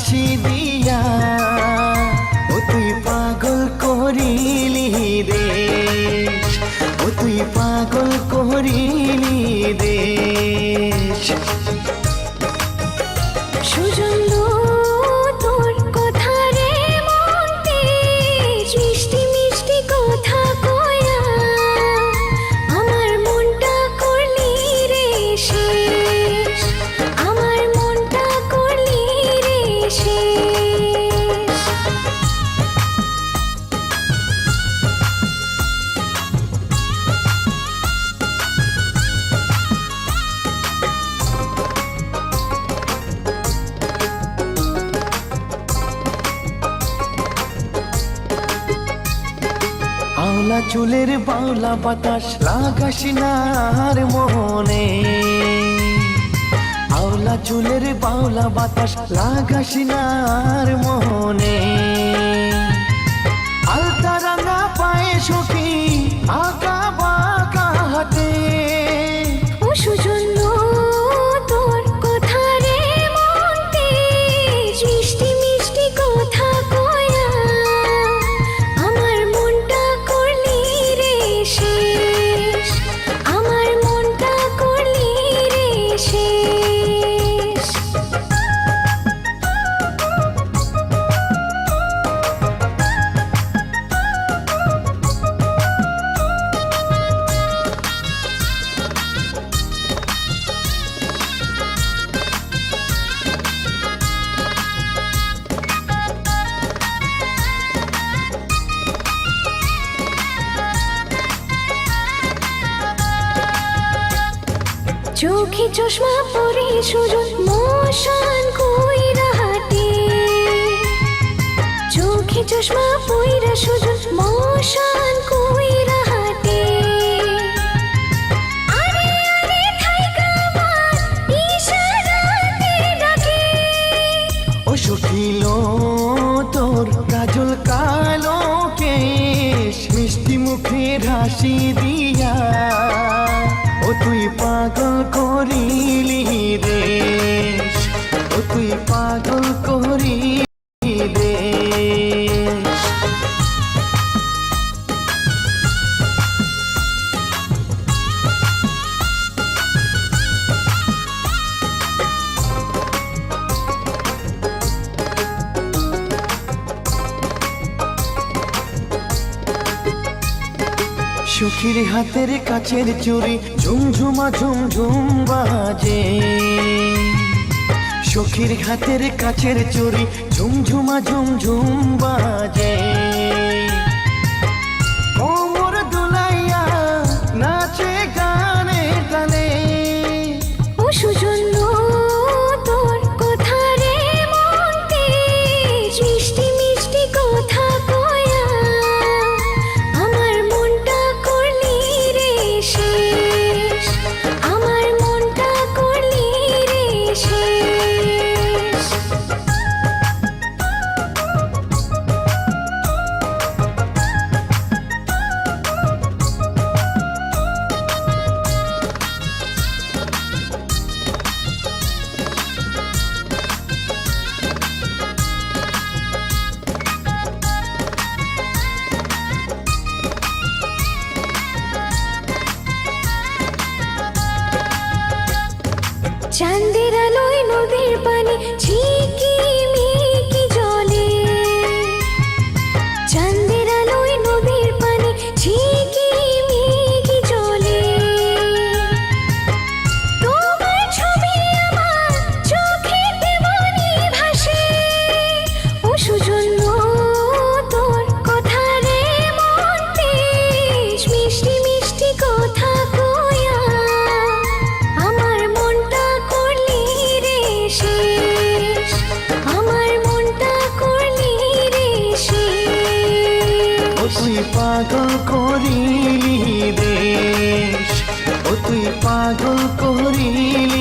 হাসি দিয়া ও তুই পাগল করিলি দেশ, ও তুই পাগল করিলি দেশ। সুজন্য তোর কথা রে মন তেজ, মিষ্টি মিষ্টি কথা কয়া আমার মনটা করলি রে শেষ, আমার মনটা করলি রে শেষ। আওলা চুলের বাউলা বাতাস লাগাস না আর মনে, আওলা চুলের বাউলা বাতাস লাগাস না আর মনে। আলতা রাঙা পায়ে সখী আঁকা বাঁকা হাতে, ও সুজন্য তোর কথা রে মন তেজ, মিষ্টি মিষ্টি কথা কয়া আমার মনটা করলি রে শেষ, আমার মনটা করলি রে শেষ। চোখে চশমা পরে সুজন মশান কইরা হাঁটে, চোখে চশমা পইরা সুজন মশান কইরা হাঁটে। আরে আরে থাইকা আমার ইশারাতে ডাকে, ও শুকিল তোর কাজল কালো কেশ, মিষ্টি মুখের হাসি দিয়া ও তুই পাগল করিলি দেশ, ও তুই পাগল করিলি দেশ। সখীর হাতের কাছের চুড়ি ঝুমঝুমা ঝুমঝুম বাজে, সখীর হাতের কাছের চুড়ি ঝুমঝুমা ঝুমঝুম বাজে। কোমর দুলাইয়া নাচে গানে টানে, ও সুজন্য তোর কথা রে মন তেজ, মিষ্টি মিষ্টি কথা কয়া আমার মনটা করলি রে শেষ, আমার মনটা করলি রে শেষ। চাঁদের আলোয় নদীর পানি ঝিকিমিকি জ্বলে, চাঁদের আলোয় নদীর পানি ঝিকিমিকি জ্বলে। তোমার ছবি আমার চোখেতে মনে ভাসে, ও সুজন্য তোর কথা রে মন তেজ, মিষ্টি মিষ্টি কথা কয়া আমার মনটা করলি রে শেষ, আমার মনটা করলি রে শেষ। ও তুই পাগল করিলি দেশ, ও তুই পাগল করিলি